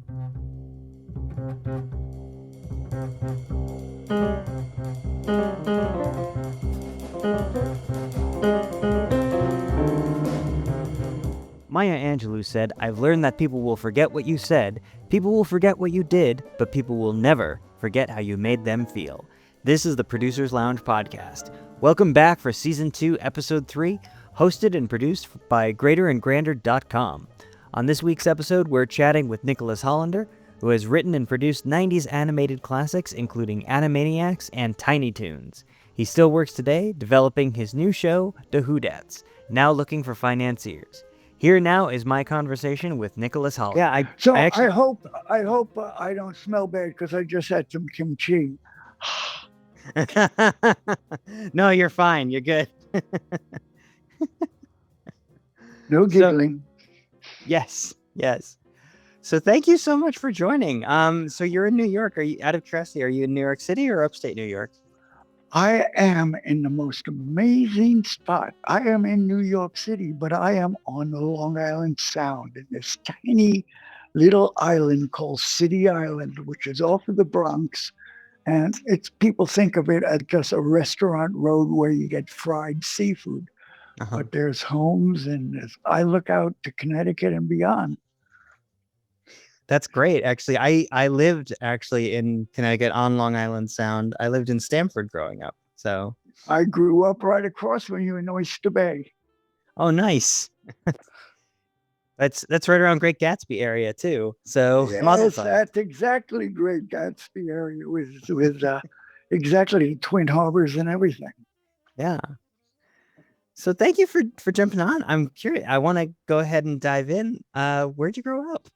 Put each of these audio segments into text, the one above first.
Maya Angelou said, "I've learned that people will forget what you said, people will forget what you did, but people will never forget how you made them feel." This is the Producers Lounge podcast. Welcome back for Season 2, Episode 3, hosted and produced by greaterandgrander.com. On this week's episode, we're chatting with Nicholas Hollander, who has written and produced 90s animated classics including Animaniacs and Tiny Toons. He still works today, developing his new show, The Whodats, now looking for financiers. Here now is my conversation with Nicholas Hollander. Yeah, I hope I don't smell bad because I just had some kimchi. No, you're fine. You're good. No giggling. Yes. So thank you so much for joining. So you're in New York. Are you, out of curiosity, are you in New York City or upstate New York? I am in the most amazing spot. I am in New York City, but I am on the Long Island Sound in this tiny little island called City Island, which is off of the Bronx. And people think of it as just a restaurant road where you get fried seafood. Uh-huh. But there's homes, and I look out to Connecticut and beyond. That's great. Actually, I lived in Connecticut on Long Island Sound. I lived in Stamford growing up. So I grew up right across from you in Oyster Bay. Oh, nice. That's right around Great Gatsby area too. So yes, that's exactly Great Gatsby area with exactly Twin Harbors and everything. Yeah. So thank you for jumping on. I'm curious. I want to go ahead and dive in. Where'd you grow up?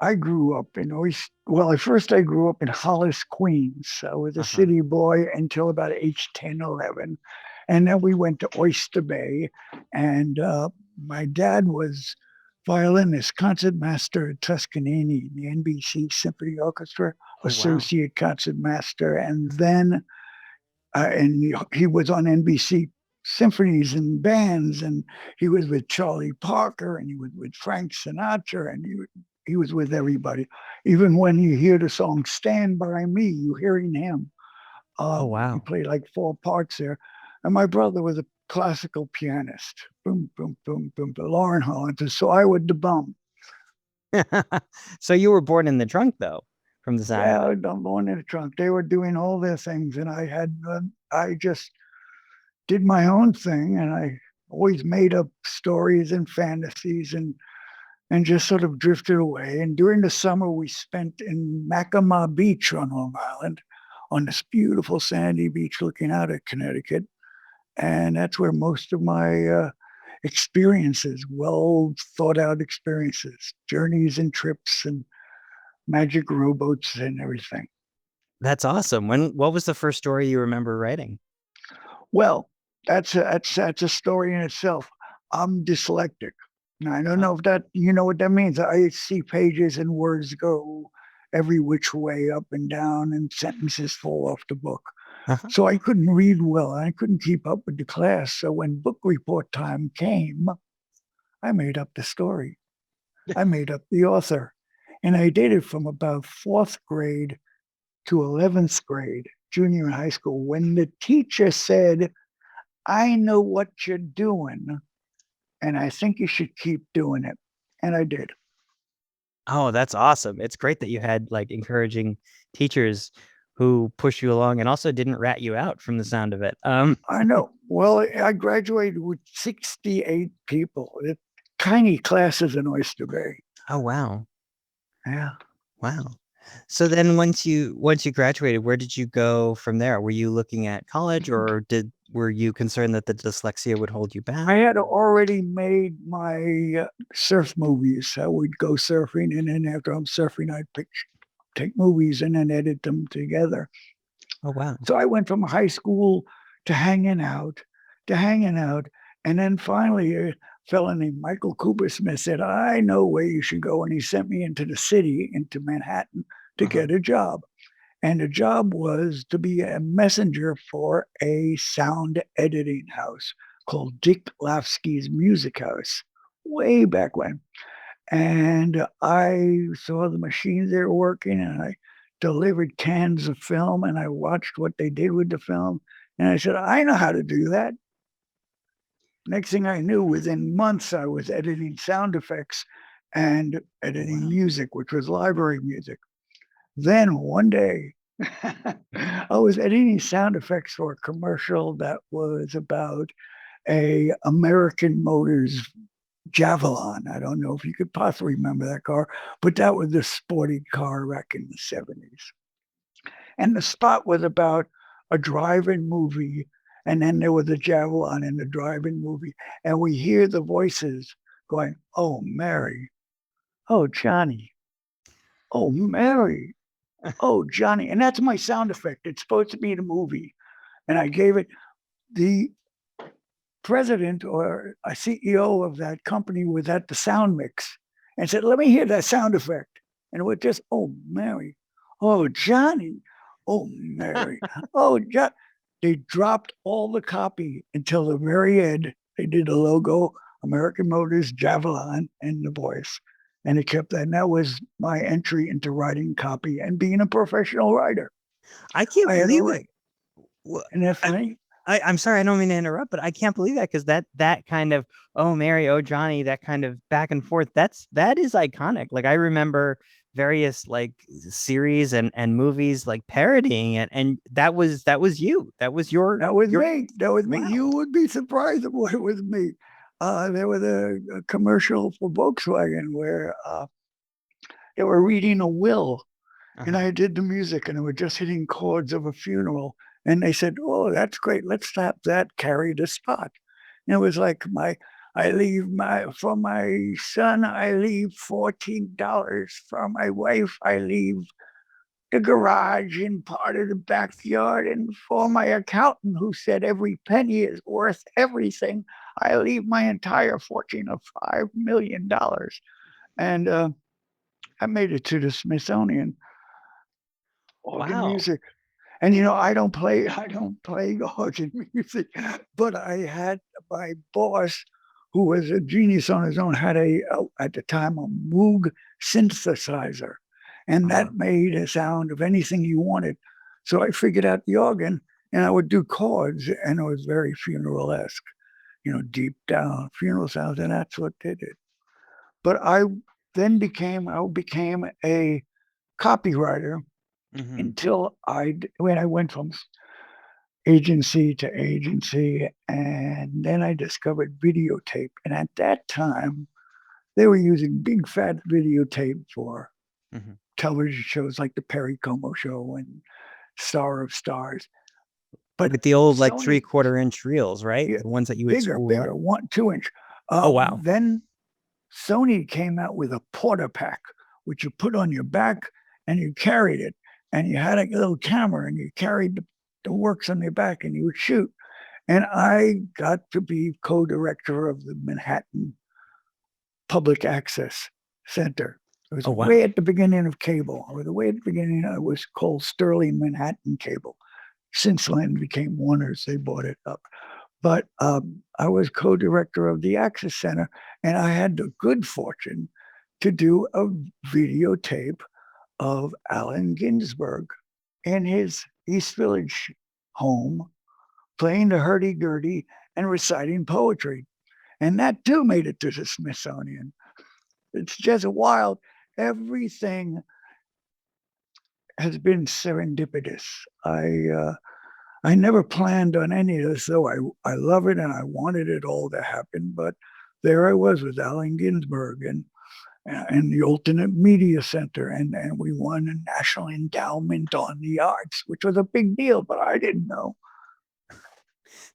I grew up in at first I grew up in Hollis, Queens. I was a city boy until about age 10, 11. And then we went to Oyster Bay. And my dad was violinist, concertmaster at Toscanini, the NBC Symphony Orchestra, associate concertmaster. And then he was on NBC symphonies and bands, and he was with Charlie Parker, and he was with Frank Sinatra, and he was with everybody. Even when you hear the song "Stand By Me," you're hearing him. He played like 4 parts there. And my brother was a classical pianist. Boom, boom, boom, boom, Lauren Hollander. So I was the bum. So you were born in the trunk, though, from the sound. Yeah, I'm born in the trunk. They were doing all their things, and I just did my own thing, and I always made up stories and fantasies and just sort of drifted away. And during the summer, we spent in Mackinac Beach on Long Island, on this beautiful sandy beach looking out at Connecticut. And that's where most of my experiences, well thought out experiences, journeys and trips and magic rowboats and everything. That's awesome. What was the first story you remember writing? Well, that's a story in itself. I'm dyslexic. Now, I don't know if that, you know what that means. I see pages and words go every which way, up and down, and sentences fall off the book. So I couldn't read well. I couldn't keep up with the class. So when book report time came, I made up the story. I made up the author. And I did it from about 4th grade to 11th grade, junior in high school, when the teacher said, "I know what you're doing, and I think you should keep doing it." And I did. Oh, that's awesome. It's great that you had like encouraging teachers who pushed you along and also didn't rat you out, from the sound of it. I know. Well, I graduated with 68 people. Tiny classes in Oyster Bay. Oh, wow. Yeah. Wow. So then once you graduated, where did you go from there? Were you looking at college, or were you concerned that the dyslexia would hold you back? I had already made my surf movies. I would go surfing, and then after I'm surfing, I'd take movies and then edit them together. Oh, wow. So I went from high school to hanging out, and then finally a fellow named Michael Cooper Smith said, "I know where you should go," and he sent me into the city, into Manhattan, to get a job. And the job was to be a messenger for a sound editing house called Dick Lafsky's Music House, way back when. And I saw the machines they were working, and I delivered cans of film, and I watched what they did with the film. And I said, I know how to do that. Next thing I knew, within months, I was editing sound effects and editing Wow. music, which was library music. Then one day, I was editing sound effects for a commercial that was about a American Motors Javelin. I don't know if you could possibly remember that car, but that was the sporty car back in the 70s. And the spot was about a drive-in movie, and then there was a Javelin in the drive-in movie, and we hear the voices going, "Oh, Mary. Oh, Johnny. Oh, Mary. Oh, Johnny." And that's my sound effect. It's supposed to be in a movie. And I gave it the president or a CEO of that company was at the sound mix and said, "Let me hear that sound effect." And it was just, "Oh, Mary. Oh, Johnny. Oh, Mary. Oh, John." They dropped all the copy until the very end. They did the logo, American Motors, Javelin, and the voice. And it kept that. And that was my entry into writing copy and being a professional writer. I can't I had a believe right. it. Wha- And that's funny. I'm sorry, I don't mean to interrupt, but I can't believe that because that kind of oh Mary, oh Johnny, that kind of back and forth, that is iconic. Like I remember various like series and movies like parodying it, and that was you. That was That was your me. That was me. wow. You would be surprised at what it was me. There was a commercial for Volkswagen where they were reading a will, and Uh-huh. I did the music, and they were just hitting chords of a funeral. And they said, "Oh, that's great. Let's have that carry the spot." And it was like I leave my for my son. I leave $14 for my wife. I leave the garage and part of the backyard. And for my accountant, who said every penny is worth everything, I leave my entire fortune of $5 million. And I made it to the Smithsonian organ Wow. music. And I don't play organ music, but I had my boss, who was a genius on his own, had at the time a Moog synthesizer, and Uh-huh. that made a sound of anything you wanted. So I figured out the organ, and I would do chords, and it was very funeral-esque, deep down funeral sounds, and that's what did it. But I became a copywriter Hmm. until when I went from agency to agency. And then I discovered videotape. And at that time, they were using big fat videotape for Hmm. television shows like The Perry Como Show and Star of Stars. But With the old like Sony, 3/4 inch reels, right? yeah, The ones that you would bigger, spool up. bigger, 1, 2 inch. Oh wow. Then Sony came out with a porta pack, which you put on your back and you carried it. And you had a little camera and you carried the works on your back and you would shoot. And I got to be co-director of the Manhattan Public Access Center. It was Oh way wow. at the beginning of cable. Or the way at the beginning, it was called Sterling Manhattan Cable. Since Land became Warner's, they bought it up. But I was co-director of the Access Center, and I had the good fortune to do a videotape of Allen Ginsberg in his East Village home, playing the hurdy-gurdy and reciting poetry. And that too made it to the Smithsonian. It's just wild. Everything has been serendipitous. I never planned on any of this, though I love it and I wanted it all to happen. But there I was with Allen Ginsberg and the Alternate Media Center, and we won a national endowment on the arts, which was a big deal, but I didn't know.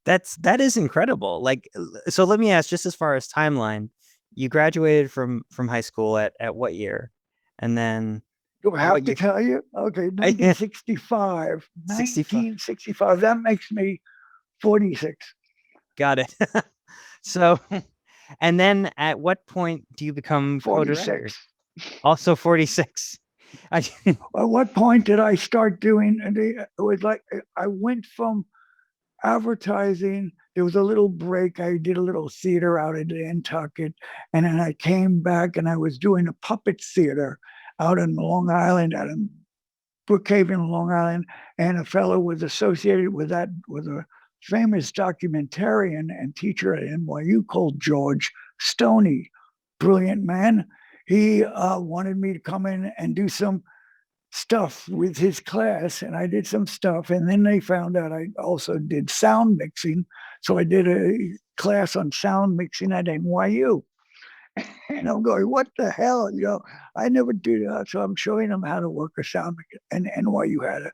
That is incredible. Like so let me ask just as far as timeline, you graduated from high school at what year? And then Do I have what to year? tell you? Okay, I 1965. 65. 1965. That makes me 46. Got it. So and then at what point do you become co-director? 46. Also 46. I At what point did I start doing? And it was like I went from advertising there was a little break. I did a little theater out in Nantucket, and then I came back and I was doing a puppet theater out in Long Island, out in Brookhaven, Long Island, and a fellow was associated with that with a famous documentarian and teacher at NYU called George Stoney, brilliant man. He wanted me to come in and do some stuff with his class, and I did some stuff, and then they found out I also did sound mixing, so I did a class on sound mixing at NYU. And I'm going, what the hell? I never do that. So I'm showing them how to work a sound. And NYU had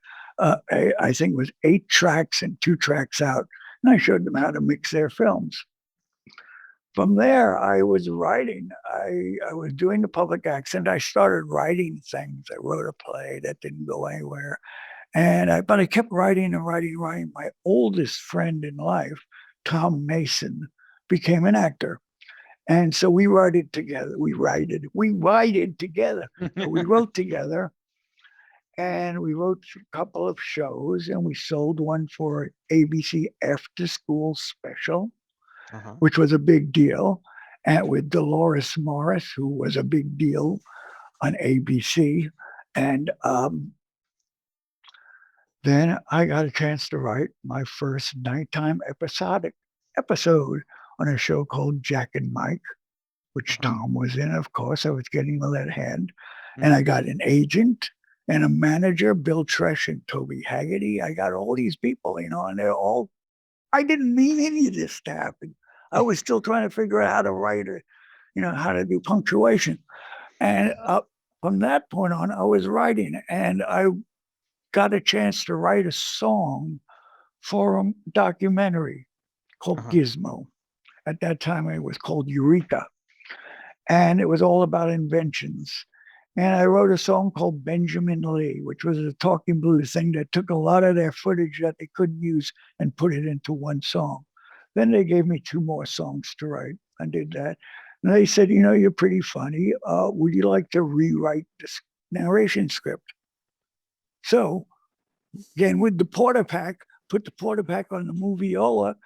I think it was 8 tracks and 2 tracks out. And I showed them how to mix their films. From there, I was writing. I was doing the public accent. I started writing things. I wrote a play that didn't go anywhere. But I kept writing and writing. My oldest friend in life, Tom Mason, became an actor. And so we wrote it together. We wrote together. We wrote together, and we wrote a couple of shows, and we sold one for ABC After School Special, which was a big deal, and with Dolores Morris, who was a big deal on ABC. And then I got a chance to write my first nighttime episode on a show called Jack and Mike, which Tom was in, of course. I was getting the lead hand. And I got an agent and a manager, Bill Tresh and Toby Haggerty. I got all these people, and they're all, I didn't mean any of this to happen. I was still trying to figure out how to write it, how to do punctuation. And from that point on, I was writing, and I got a chance to write a song for a documentary called Gizmo. At that time, it was called Eureka. And it was all about inventions. And I wrote a song called Benjamin Lee, which was a talking blues thing that took a lot of their footage that they couldn't use and put it into one song. Then they gave me 2 more songs to write. I did that. And they said, you're pretty funny. Would you like to rewrite this narration script? So, again, with the Porter Pack, put the Porter Pack on the moviola,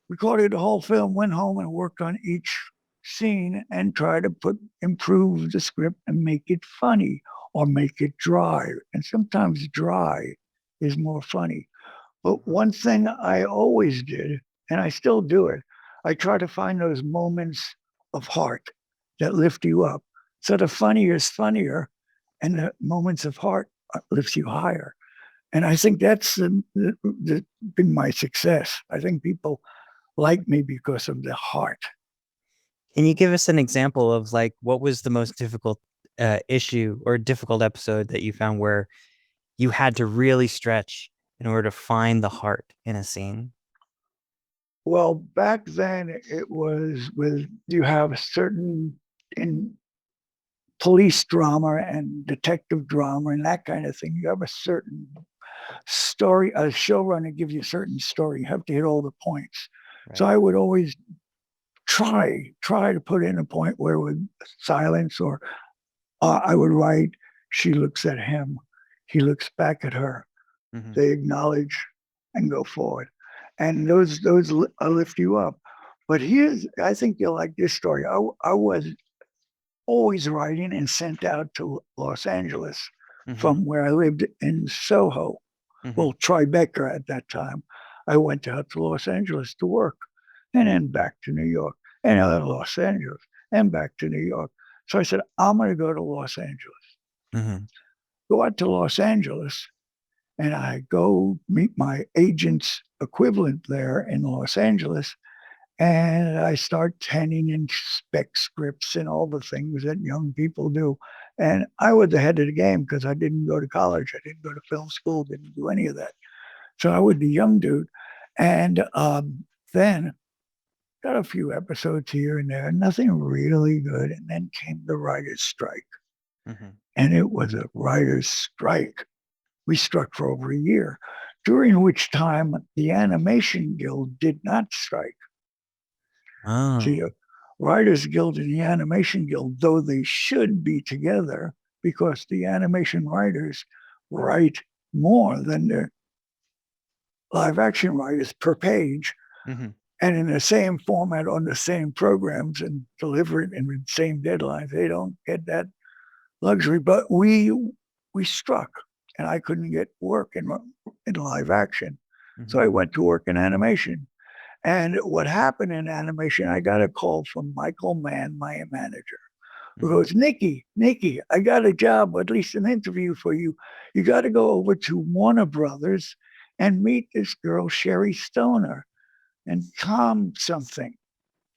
recorded the whole film, went home and worked on each scene and try to improve the script and make it funny or make it dry. And sometimes dry is more funny. But one thing I always did, and I still do it, I try to find those moments of heart that lift you up. So the funnier is funnier, and the moments of heart lifts you higher. And I think that's been my success. I think people like me because of the heart. Can you give us an example of what was the most difficult issue or difficult episode that you found where you had to really stretch in order to find the heart in a scene? Well, back then it was you have a certain in police drama and detective drama and that kind of thing. You have a certain story, a showrunner gives you a certain story. You have to hit all the points. Right. So I would always try to put in a point where with silence, or I would write, she looks at him, he looks back at her. They acknowledge and go forward. And those lift you up. But I think you'll like this story. I was always writing and sent out to Los Angeles from where I lived in Soho. Well, Tribeca at that time. I went out to Los Angeles to work, and then back to New York, and then Los Angeles, and back to New York. So I said, I'm going to go to Los Angeles. Go out to Los Angeles, and I go meet my agent's equivalent there in Los Angeles, and I start penning and spec scripts and all the things that young people do. And I was ahead of the game because I didn't go to college. I didn't go to film school, didn't do any of that. So I was the young dude. And then got a few episodes here and there, nothing really good. And then came the writer's strike. And it was a writer's strike. We struck for over a year, during which time the Animation Guild did not strike. Oh. See, Writers Guild and the Animation Guild, though they should be together, because the animation writers write more than the live action writers per page, and in the same format on the same programs and deliver it in the same deadlines. They don't get that luxury, but we struck, and I couldn't get work in live action, so I went to work in animation. And what happened in animation, I got a call from Michael Mann, my manager, who goes, Nikki, I got a job, or at least an interview for you. You got to go over to Warner Brothers and meet this girl, Sherry Stoner, and Tom something.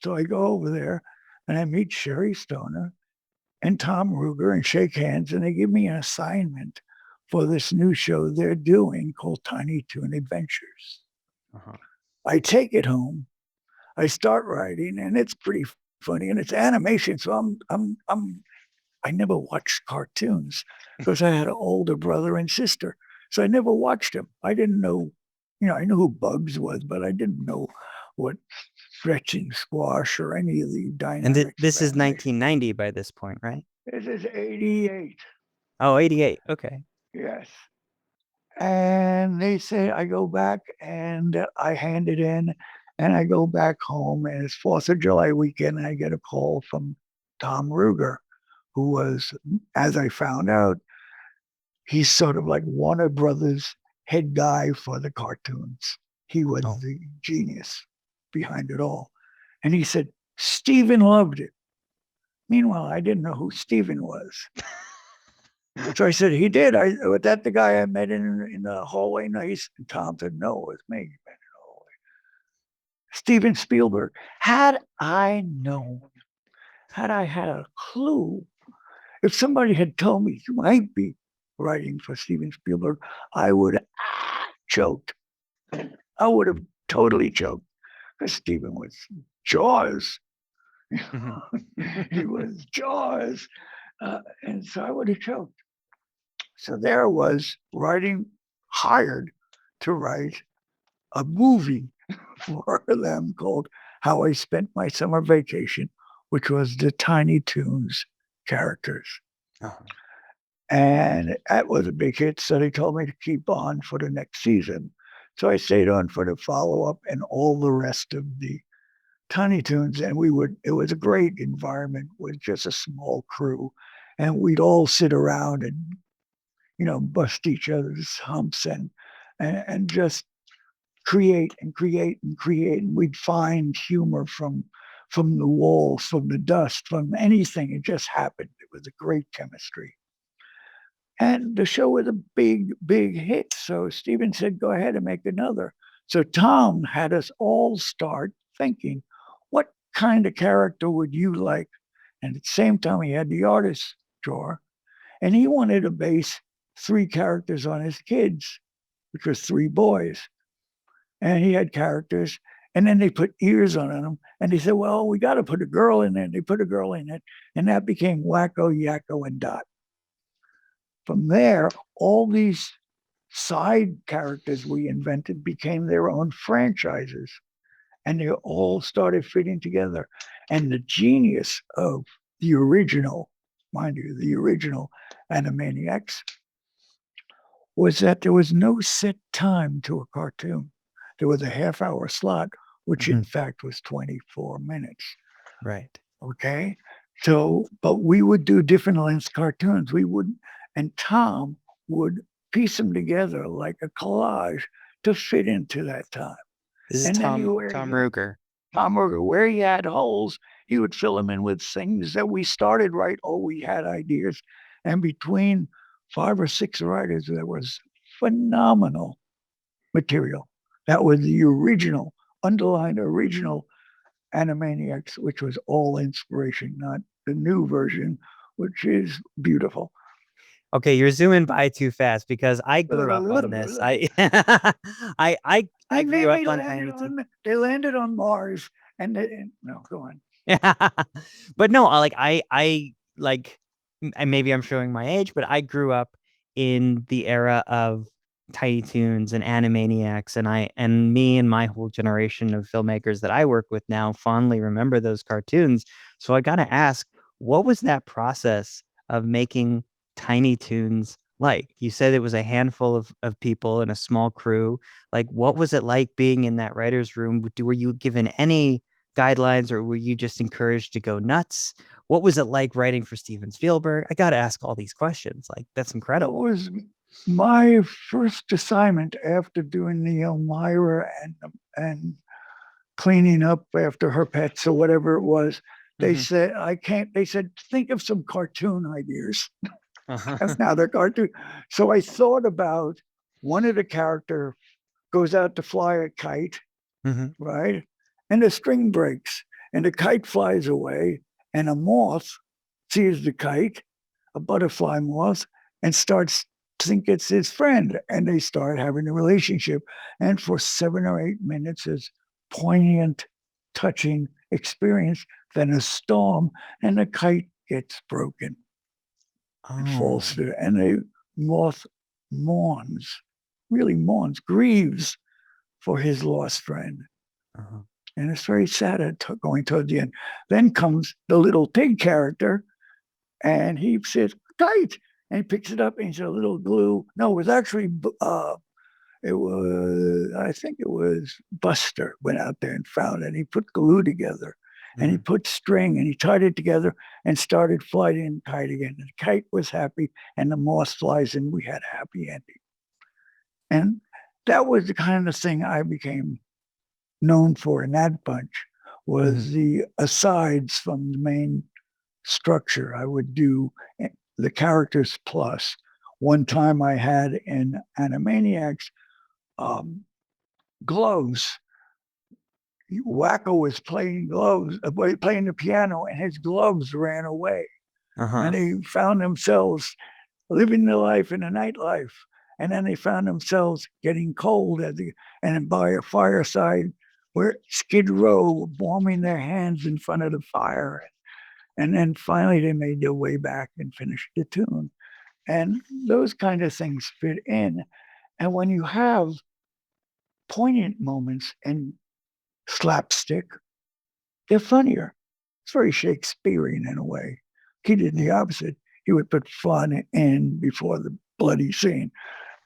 So I go over there and I meet Sherry Stoner and Tom Ruger and shake hands, and they give me an assignment for this new show they're doing called Tiny Toon Adventures. I take it home. I start writing, and it's pretty funny, and it's animation. So I never watched cartoons because I had an older brother and sister, so I never watched them. I didn't know, I knew who Bugs was, but I didn't know what Stretching Squash or any of the dynamics. And this is 1990 by this point, right? This is 88. Oh, 88. Okay. Yes. And they say I go back and I hand it in, and I go back home, and it's 4th of July weekend, and I get a call from Tom Ruger, who was, as I found out, he's sort of like Warner Brothers head guy for the cartoons. He was the genius behind it all. And he said, Steven loved it. Meanwhile, I didn't know who Steven was. So I said, he did. Was that the guy I met in the hallway? And Tom said, no, it was me. You met in the hallway. Steven Spielberg. Had I known, had I had a clue, if somebody had told me you might be writing for Steven Spielberg, I would have choked. I would have totally choked, because Steven was Jaws. He was Jaws. And so I would have choked. So there I was hired to write a movie for them called How I Spent My Summer Vacation, which was the Tiny Toons characters. And that was a big hit. So they told me to keep on for the next season. So I stayed on for the follow-up and all the rest of the Tiny Toons. And it was a great environment with just a small crew. And we'd all sit around and, bust each other's humps and just create and create and create. And we'd find humor from the walls, from the dust, from anything. It just happened. It was a great chemistry. And the show was a big, big hit. So Steven said, go ahead and make another. So Tom had us all start thinking, what kind of character would you like? And at the same time, he had the artist drawer, and he wanted to base 3 characters on his kids, which was 3 boys. And he had characters, and then they put ears on them. And they said, well, we got to put a girl in there. And they put a girl in it, and that became Wacko, Yakko, and Dot. From there, all these side characters we invented became their own franchises, and they all started fitting together. And the genius of the original, mind you, the original Animaniacs, was that there was no set time to a cartoon. There was a half-hour slot, which in fact was 24 minutes. Right. Okay. So, but we would do different length cartoons. And Tom would piece them together like a collage to fit into that time. This is Tom Ruger. Tom Ruger, where he had holes, he would fill them in with things that we started right, or we had ideas. And between 5 or 6 writers, there was phenomenal material. That was the original, underlined original Animaniacs, which was all inspiration, not the new version, which is beautiful. Okay, you're zooming by too fast, because I grew up on this. I grew up on Tiny Toons. They landed on Mars, and no, go on. But no, I maybe I'm showing my age, but I grew up in the era of Tiny Toons and Animaniacs, and me and my whole generation of filmmakers that I work with now fondly remember those cartoons. So I gotta ask, what was that process of making Tiny Toons like? You said it was a handful of people in a small crew. Like, what was it like being in that writer's room? Were you given any guidelines or were you just encouraged to go nuts? What was it like writing for Steven Spielberg? I got to ask all these questions. Like, that's It incredible. was my first assignment after doing the Elmira and cleaning up after her pets or whatever it was. They Hmm. said, I can't, they said, think of some cartoon ideas. Uh-huh. And now they're cartoon. So I thought about one of the character goes out to fly a kite, Hmm. right? And the string breaks and the kite flies away and a moth sees the kite, a butterfly moth, and starts to think it's his friend. And they start having a relationship. And for 7 or 8 minutes is poignant, touching experience. Then a storm and the kite gets broken and falls Oh. through. And the moth mourns, really mourns, grieves for his lost friend. Uh-huh. And it's very sad going toward the end. Then comes the little pig character, and he says, "Kite," and he picks it up, and he's a little glue. No, it was actually, I think it was Buster went out there and found it. And he put glue together, and he Hmm. put string, and he tied it together, and started flying the kite again. And the kite was happy, and the moth flies, and we had a happy ending. And that was the kind of thing I became known for in that bunch Hmm. was the asides from the main structure. I would do the characters plus. One time I had in Animaniacs um, gloves. Wacko was playing the piano, and his gloves ran away. And Uh-huh. they found themselves living the life in a nightlife. And then they found themselves getting cold and by a fireside where Skid Row warming their hands in front of the fire. And then finally they made their way back and finished the tune. And those kind of things fit in. And when you have poignant moments and slapstick, they're funnier. It's very Shakespearean in a way. He did the opposite. He would put fun in before the bloody scene.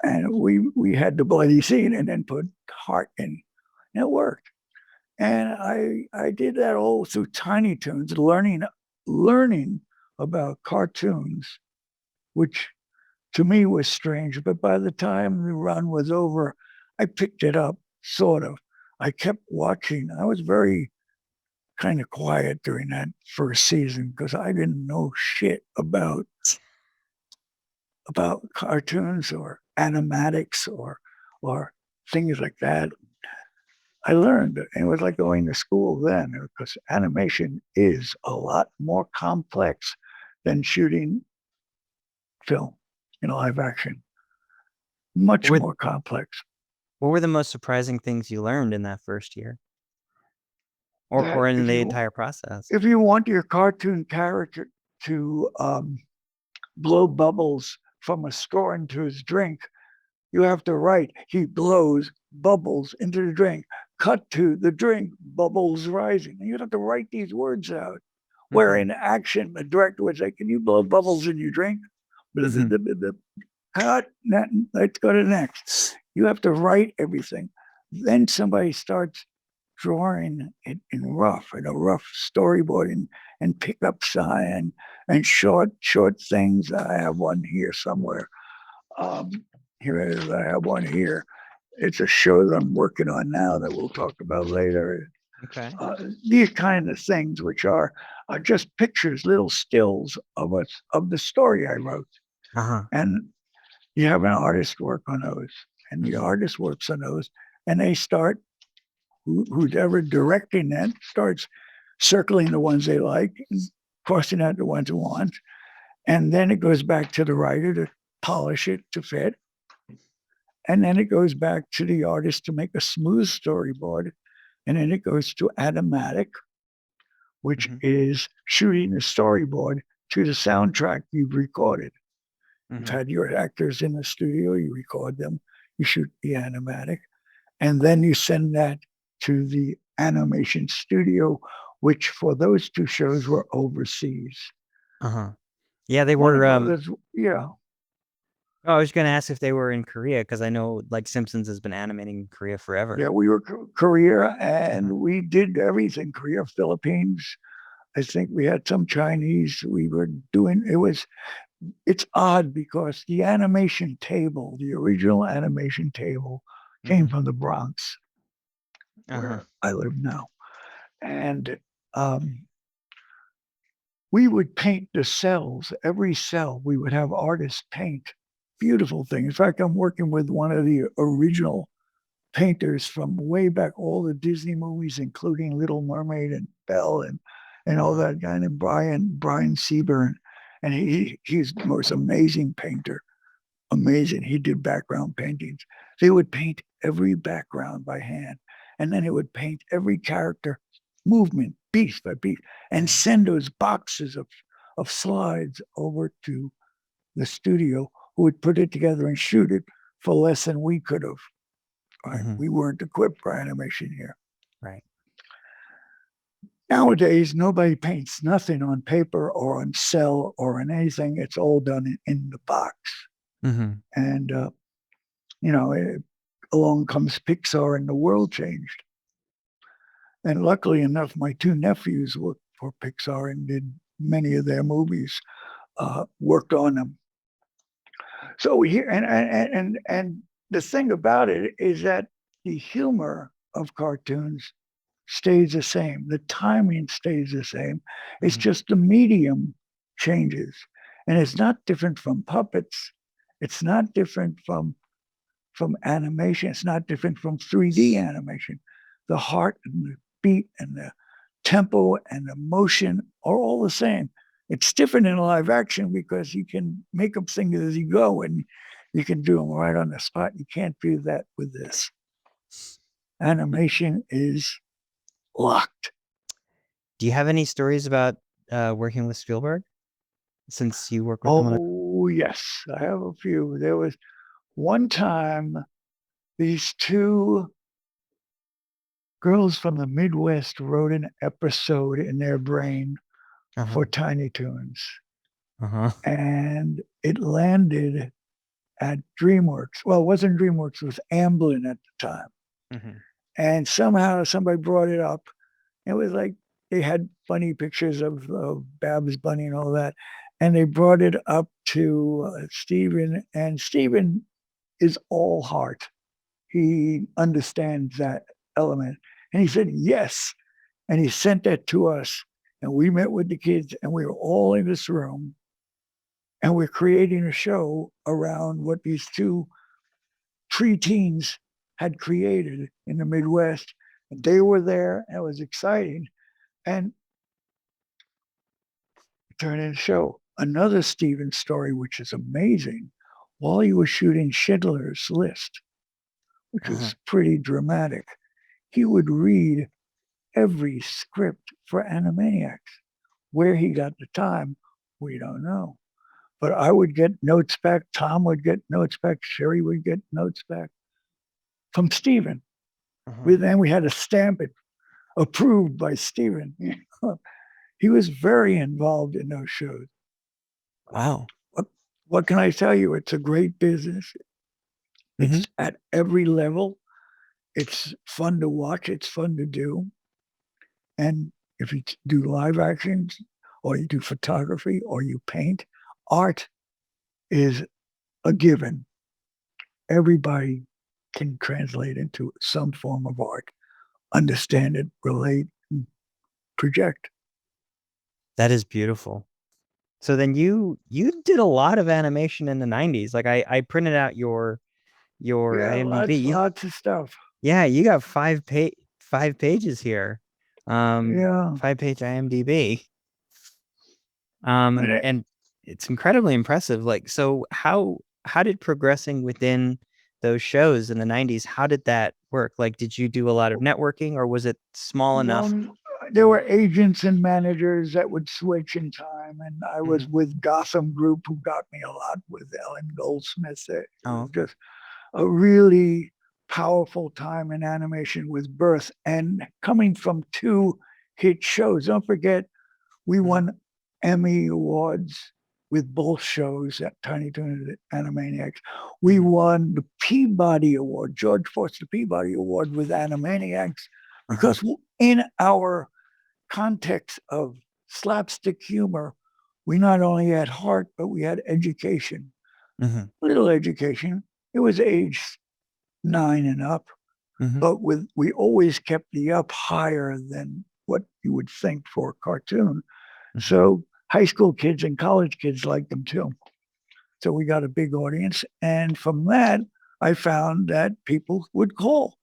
And we had the bloody scene and then put heart in. And it worked. And I did that all through Tiny Toons, learning about cartoons, which to me was strange. But by the time the run was over, I picked it up, sort of. I kept watching. I was very kind of quiet during that first season because I didn't know shit about cartoons or animatics or things like that. I learned it was like going to school then because animation is a lot more complex than shooting film in live action. What Much were, more complex. what were the most surprising things you learned in that first year or That in the entire process? if you want your cartoon character to blow bubbles from a straw into his drink, you have to write, he blows bubbles into the drink. Cut to the drink, bubbles rising. And you have to write these words out. Where Hmm. in action, the director would say, can you blow bubbles in your drink? Hmm. Cut, let's go to the next. You have to write everything. Then somebody starts drawing it in a rough storyboard and pickups and short things. I have one here somewhere. Um, Here it is. I have one here. It's a show that I'm working on now that we'll talk about later. Okay. These kind of things, which are just pictures, little stills of the story I wrote, Uh-huh. and you have an artist work on those, and the Hmm. artist works on those, and they start who's ever directing that starts circling the ones they like and crossing out the ones they want, and then it goes back to the writer to polish it to fit. And then it goes back to the artist to make a smooth storyboard. And then it goes to Automatic, which Hmm. is shooting the storyboard to the soundtrack you've recorded. You've Hmm. had your actors in the studio, you record them, you shoot the animatic, and then you send that to the animation studio, which for those two shows were overseas. Uh-huh. Yeah, they Warner were Brothers, yeah, Oh, I was going to ask if they were in Korea because I know like Simpsons has been animating in Korea forever. Yeah, we were Korea, and Uh-huh. we did everything. Korea, Philippines. I think we had some Chinese. We were doing it was it's odd because the animation table, the original animation table, came Hmm. from the Bronx, Uh-huh. where I live now. And um, we would paint the cells, every cell, we would have artists paint beautiful things. In fact, I'm working with one of the original painters from way back, all the Disney movies, including Little Mermaid and Belle and all Uh-huh. that guy named Brian Seaburn. And he's the most amazing painter. Amazing. He did background paintings. They would paint every background by hand, and then it would paint every character movement, piece by piece, and Right. send those boxes of slides over to the studio, who would put it together and shoot it for less than we could have. Right? Hmm. We weren't equipped for animation here. Right. Nowadays, nobody paints nothing on paper or on cell or on anything. It's all done in the box. Hmm. And you know, along comes Pixar, and the world changed. And luckily enough, my two nephews worked for Pixar and did many of their movies, worked on them. So we hear, and the thing about it is that the humor of cartoons stays the same. The timing stays the same. It's Hmm. just the medium changes, and it's not different from puppets. It's not different from animation. It's not different from 3D animation. The heart and the beat and the tempo and the motion are all the same. It's different in live action because you can make them sing as you go, and you can do them right on the spot. You can't do that with this. Animation is locked. Do you have any stories about working with Spielberg since you work with him on Oh, yes, I have a few. There was one time these two girls from the Midwest wrote an episode in their brain Uh-huh. for Tiny Toons, Uh-huh. and it landed at DreamWorks. Well, it wasn't DreamWorks, it was Amblin at the time. Hmm. And somehow somebody brought it up. It was like they had funny pictures of Babs Bunny and all that. And they brought it up to Steven, and Steven is all heart. He understands that element. And he said, yes. And he sent that to us. And we met with the kids, and we were all in this room, and we're creating a show around what these two preteens had created in the Midwest. And they were there, and it was exciting. And it turned into a show. Another Steven story, which is amazing, while he was shooting Schindler's List, which Uh-huh. was pretty dramatic, he would read every script for Animaniacs. Where he got the time, we don't know. But I would get notes back. Tom would get notes back. Sherry would get notes back from Steven. Uh-huh. Then we had to stamp it, approved by Steven. He was very involved in those shows. Wow. What, what can I tell you? It's a great business. Hmm. It's at every level. It's fun to watch. It's fun to do. And if you do live actions, or you do photography, or you paint, art is a given. Everybody can translate into some form of art, understand it, relate, and project. That is beautiful. So then you did a lot of animation in the 90s. Like I printed out your Yeah, IMDb. lots of stuff. Yeah, you got 5 pages here. Yeah. 5-page IMDb. And it, And it's incredibly impressive. Like, so how did progressing within those shows in the 90s, how did that work? Like, did you do a lot of networking or was it small enough? well, there were agents and managers that would switch in time, and I was Mhm. with Gotham Group, who got me a lot with Ellen Goldsmith. It Oh, was okay. just a really powerful time in animation with Birth, and coming from two hit shows. Don't forget, we Mhm. won Emmy Awards with both shows at Tiny Toons and Animaniacs. We Mm-hmm. won the Peabody Award, George Foster Peabody Award with Animaniacs, Uh-huh. because in our context of slapstick humor, we not only had heart, but we had education, Mm-hmm. little education. It was age 9 and up, Mm-hmm. but we always kept the up higher than what you would think for a cartoon. Mm-hmm. So high school kids and college kids liked them too. So we got a big audience. And from that, I found that people would call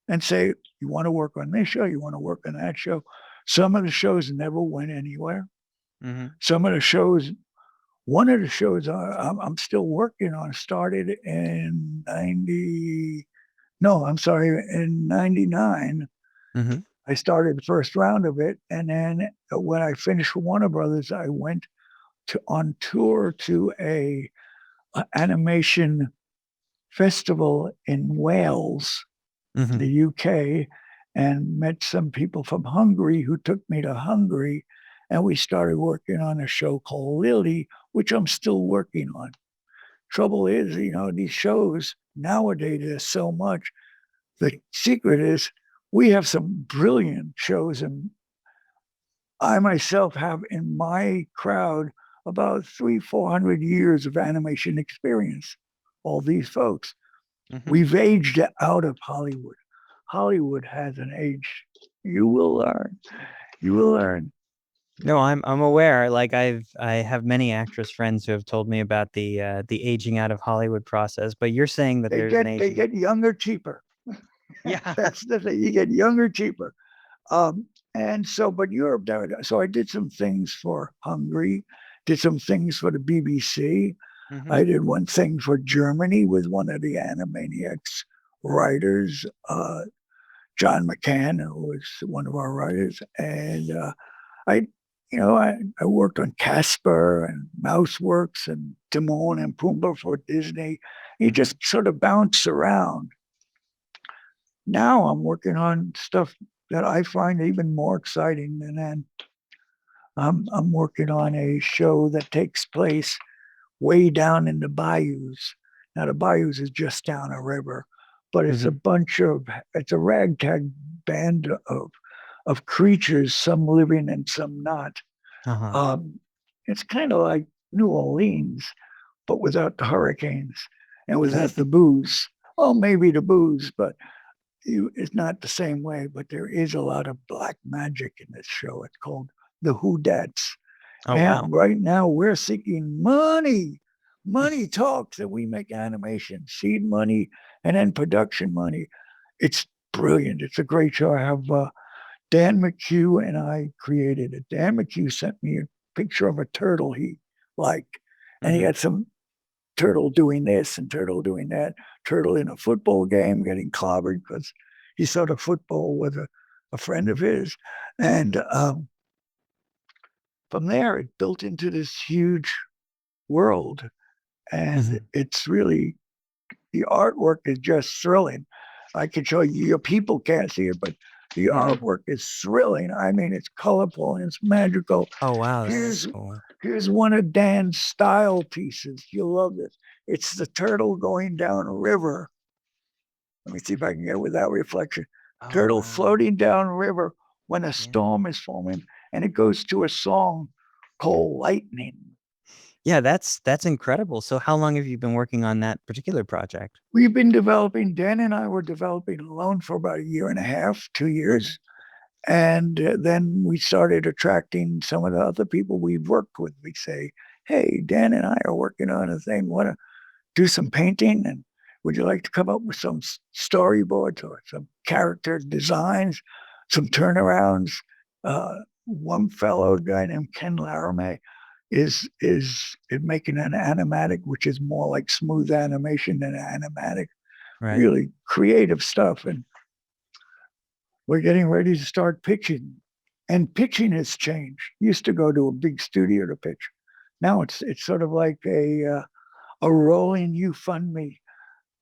and say, you want to work on this show? You want to work on that show? Some of the shows never went anywhere. Mm-hmm. Some of the shows, one of the shows I'm still working on started in 90, no, I'm sorry, in 99. Mm-hmm. I started the first round of it. And then when I finished with Warner Brothers, I went on tour to a animation festival in Wales, Mm-hmm. the UK, and met some people from Hungary who took me to Hungary. And we started working on a show called Lily, which I'm still working on. Trouble is, these shows nowadays, there's so much. The secret is we have some brilliant shows, and I myself have in my crowd about 400 years of animation experience. All these folks. Mm-hmm. We've aged out of Hollywood. Hollywood hasn't aged. You will learn. You will learn. No, I'm aware. Like I have many actress friends who have told me about the aging out of Hollywood process, but you're saying that They there's an get they aging. get younger cheaper. Yeah. That's the thing. You get younger cheaper. Um, and so, but Europe. So I did some things for Hungary, did some things for the BBC. Mm-hmm. I did one thing for Germany with one of the Animaniacs writers, John McCann, who was one of our writers, and I, I worked on Casper and Mouseworks and Timon and Pumbaa for Disney. You Mm-hmm. just sort of bounce around. Now I'm working on stuff that I find even more exciting than that. I'm working on a show that takes place way down in the bayous. Now the bayous is just down a river, but Mm-hmm. it's a ragtag band of creatures, some living and some not. Uh-huh. Um, it's kind of like New Orleans, but without the hurricanes and without the booze. Well, maybe the booze, but it's not the same way. But there is a lot of black magic in this show. It's called the Who Dats. Oh And wow. right now we're seeking money. Money talks, and we make animation, seed money, and then production money. It's brilliant. It's a great show. I have Dan McHugh and I created it. Dan McHugh sent me a picture of a turtle he liked, and he Mm-hmm. had some turtle doing this and turtle doing that. Turtle in a football game getting clobbered because he saw the football with a friend of his. And from there, it built into this huge world. And Mm-hmm. it's really, the artwork is just thrilling. I can show you, your people can't see it, but the Mm-hmm. artwork is thrilling. I mean, it's colorful and it's magical. Oh wow, this is Here's cool. here's one of Dan's style pieces. You'll love this. It's the turtle going down a river. Let me see if I can get it without reflection. Oh Turtle wow. floating down a river when a Yeah. storm is forming, and it goes to a song called Lightning. Yeah, that's incredible. So how long have you been working on that particular project? We've been developing, Dan and I were developing alone for about a year and a half, 2 years. And then we started attracting some of the other people we've worked with. We say, hey, Dan and I are working on a thing. Want to do some painting? And would you like to come up with some storyboards or some character designs, some turnarounds? One fellow, a guy named Ken Laramie, is making an animatic, which is more like smooth animation than animatic, Right. really creative stuff. And we're getting ready to start pitching. And pitching has changed. Used to go to a big studio to pitch. Now it's sort of like a rolling you fund me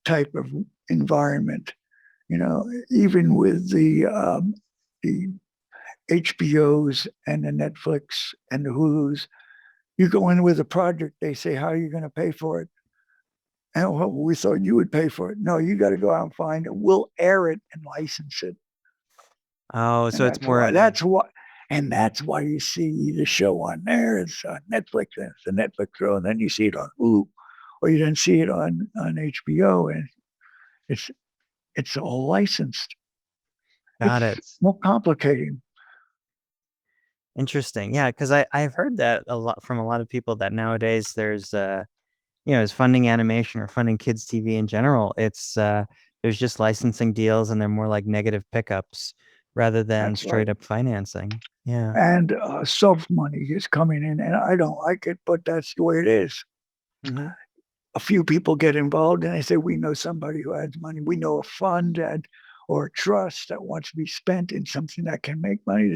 type of environment. Even with the HBOs and the Netflix and the Hulus, You go in with a project, they say, how are you going to pay for it? And well, we thought you would pay for it. No, you got to go out and find it. We'll air it and license it. Oh, And so it's more. that's why you see the show on there. It's on Netflix, and it's a Netflix show, and then you see it on Hulu, or you then see it on HBO, and it's it's all licensed. Got It's it. more complicated. Interesting. Yeah, because I've heard that a lot from a lot of people that nowadays there's is funding animation or funding kids TV in general. It's there's just licensing deals and they're more like negative pickups rather than That's right. straight up financing. Yeah. And soft money is coming in, and I don't like it, but that's the way it is. Hmm. A few people get involved and they say, we know somebody who has money. We know a fund or a trust that wants to be spent in something that can make money.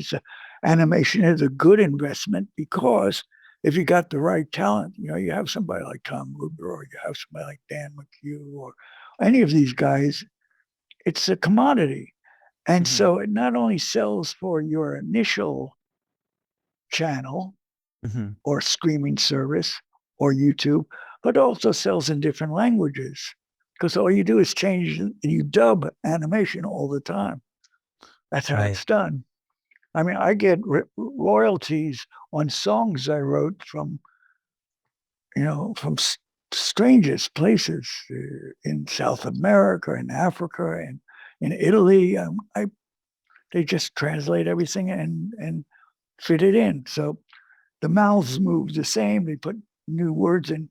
Animation is a good investment because if you got the right talent, you have somebody like Tom Ruger or you have somebody like Dan McHugh or any of these guys, it's a commodity. And Hmm. so it not only sells for your initial channel, Hmm. or streaming service or YouTube, but also sells in different languages because all you do is change and you dub animation all the time. That's how Right. it's done. I mean, I get royalties on songs I wrote from strangest places in South America, in Africa, and in Italy. They just translate everything and fit it in. So the mouths move the same. They put new words in.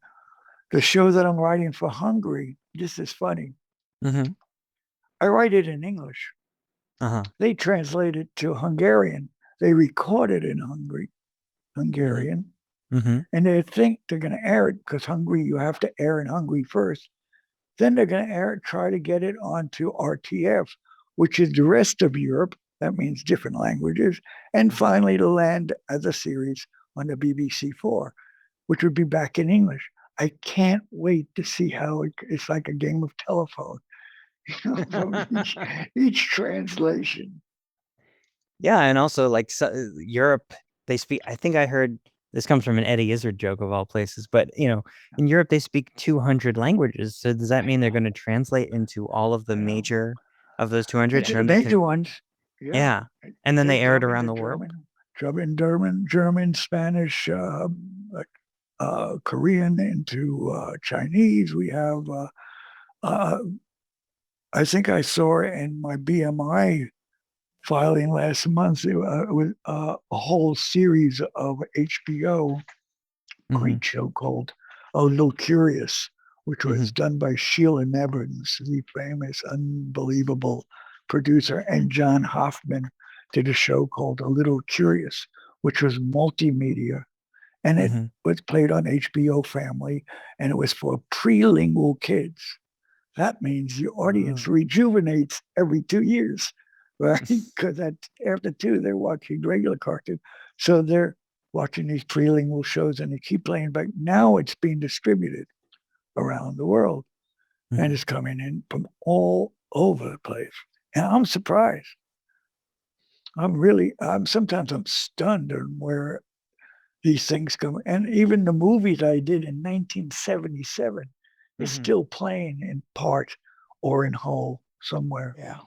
The show that I'm writing for Hungary, this is funny. Hmm. I write it in English. Uh-huh. They translate it to Hungarian. They record it in Hmm. Hungarian, Hmm. and they think they're going to air it because Hungary, you have to air in Hungary first. Then they're going to air it, try to get it onto RTF, which is the rest of Europe. That means different languages. And finally, to land as a series on the BBC4, which would be back in English. I can't wait to see how it's like a game of telephone from each translation. Yeah, and also like Europe, they speak. I think I heard this comes from an Eddie Izzard joke of all places, but in Europe they speak 200 languages. So does that mean they're going to translate into all of the I know. major of those 200, It's and the then they major can, ones. Yeah. yeah, and then They they air it dub around into the world? German, Spanish, Korean, into Chinese. We have, uh, I think I saw in my BMI filing last month, it was a whole series of HBO Hmm. great show called A Little Curious, which was Hmm. done by Sheila Nevins, the famous, unbelievable producer, and John Hoffman did a show called A Little Curious, which was multimedia. And it Hmm. was played on HBO Family, and it was for prelingual kids. That means the audience Oh. rejuvenates every 2 years, right? Because after two, they're watching regular cartoon. So they're watching these prelingual shows and they keep playing back. Now it's being distributed around the world and Mhm. it's coming in from all over the place. And I'm surprised. Sometimes I'm stunned on where these things come. And even the movies I did in 1977 is Mhm. still playing in part or in whole somewhere. Yeah.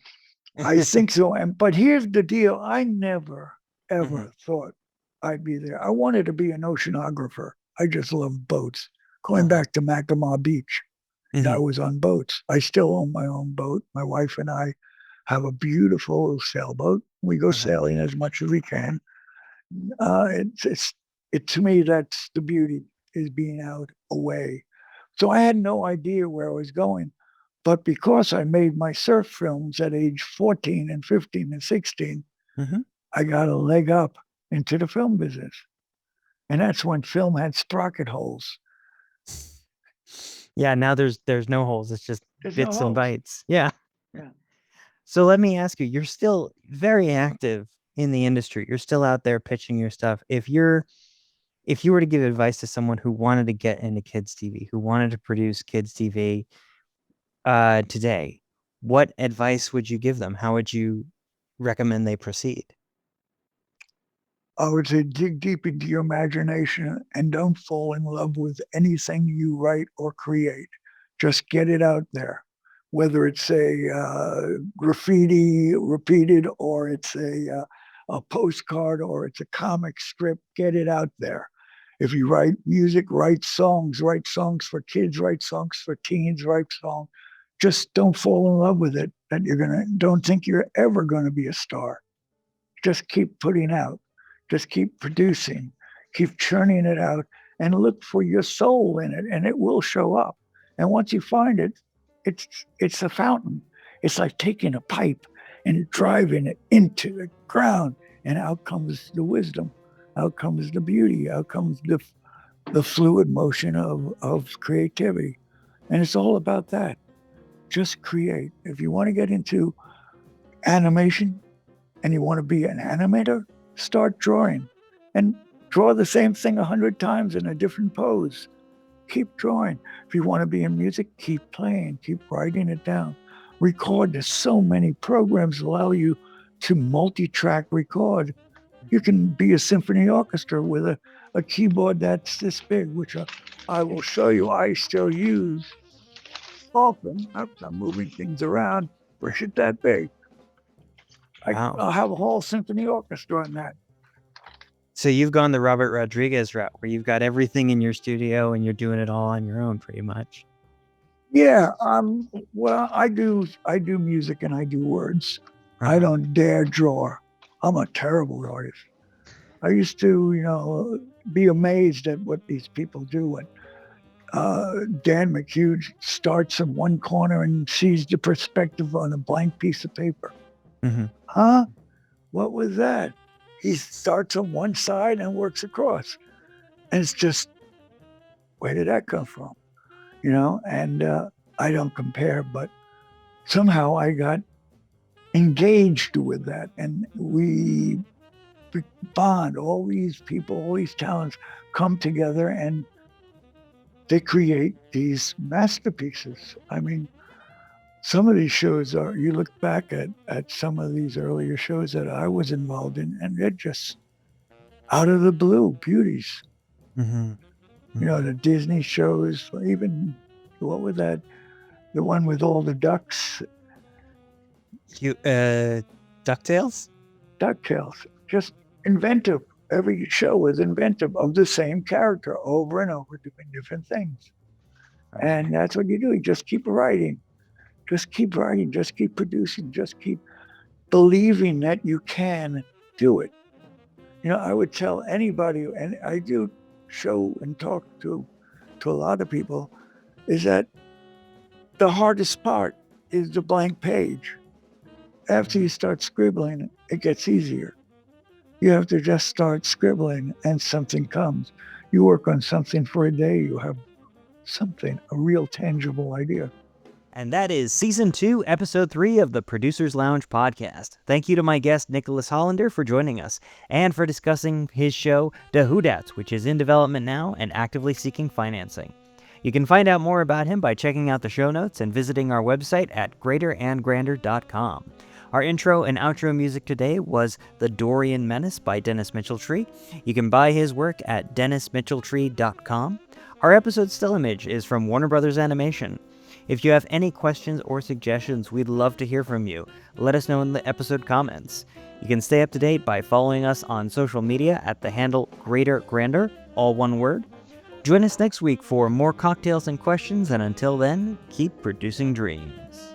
I think so. But here's the deal: I never Mhm. ever thought I'd be there. I wanted to be an oceanographer. I just love boats. Going Uh-huh. back to Mackinac Beach, I Mhm. was on boats. I still own my own boat. My wife and I have a beautiful sailboat. We go Uh-huh. sailing as much as we can. It to me that's the beauty is being out away. So I had no idea where I was going, but because I made my surf films at age 14 and 15 and 16, Mhm. I got a leg up into the film business, and that's when film had sprocket holes. Yeah, now there's no holes. It's just There's no bits and holes. bytes. Yeah. Yeah. So let me ask you, you're still very active in the industry. You're still out there pitching your stuff. If you were to give advice to someone who wanted to get into kids TV, who wanted to produce kids TV today, what advice would you give them? How would you recommend they proceed? I would say dig deep into your imagination and don't fall in love with anything you write or create. Just get it out there, whether it's a graffiti repeated or it's a postcard or it's a comic strip. Get it out there. If you write music, write songs for kids, write songs for teens, write songs. Just don't fall in love with it. That don't think you're ever gonna be a star. Just keep putting out, just keep producing, keep churning it out, and look for your soul in it, and it will show up. And once you find it, it's a fountain. It's like taking a pipe and driving it into the ground, and out comes the wisdom, out comes the beauty, out comes the fluid motion of creativity. And it's all about that. Just create. If you want to get into animation, and you want to be an animator, start drawing and draw the same thing 100 times in a different pose. Keep drawing. If you want to be in music, keep playing, keep writing it down. Record. There's so many programs allow you to multi-track record. You can be a symphony orchestra with a keyboard that's this big, which I will show you. I still use often. I'm moving things around. Push it that big. Wow. I'll have a whole symphony orchestra on that. So you've gone the Robert Rodriguez route, where you've got everything in your studio and you're doing it all on your own, pretty much. Yeah. Well, I do music and I do words. I don't dare draw. I'm a terrible artist. I used to, be amazed at what these people do. And Dan McHugh starts in one corner and sees the perspective on a blank piece of paper. Mm-hmm. Huh? What was that? He starts on one side and works across. And it's just, where did that come from? And I don't compare, but somehow I got engaged with that. And we bond. All these people, all these talents come together and they create these masterpieces. I mean, some of these shows you look back at some of these earlier shows that I was involved in, and they're just out of the blue beauties. Mm-hmm. Mm-hmm. The Disney shows, even, what was that? The one with all the ducks? DuckTales? DuckTales. Just inventive. Every show is inventive of the same character over and over doing different things. Right. And that's what you do. You just keep writing. Just keep writing, just keep producing, just keep believing that you can do it. I would tell anybody, and I do show and talk to a lot of people, is that the hardest part is the blank page. After you start scribbling, it gets easier. You have to just start scribbling and something comes. You work on something for a day, you have something, a real tangible idea. And that is Season 2, Episode 3 of the Producers Lounge podcast. Thank you to my guest, Nicholas Hollander, for joining us, and for discussing his show, The Whodats, which is in development now and actively seeking financing. You can find out more about him by checking out the show notes and visiting our website at greaterandgrander.com. Our intro and outro music today was The Dorian Menace by Dennis Mitcheltree. You can buy his work at dennismitcheltree.com. Our episode still image is from Warner Brothers Animation. If you have any questions or suggestions, we'd love to hear from you. Let us know in the episode comments. You can stay up to date by following us on social media at the handle GreaterGrander, all one word. Join us next week for more cocktails and questions, and until then, keep producing dreams.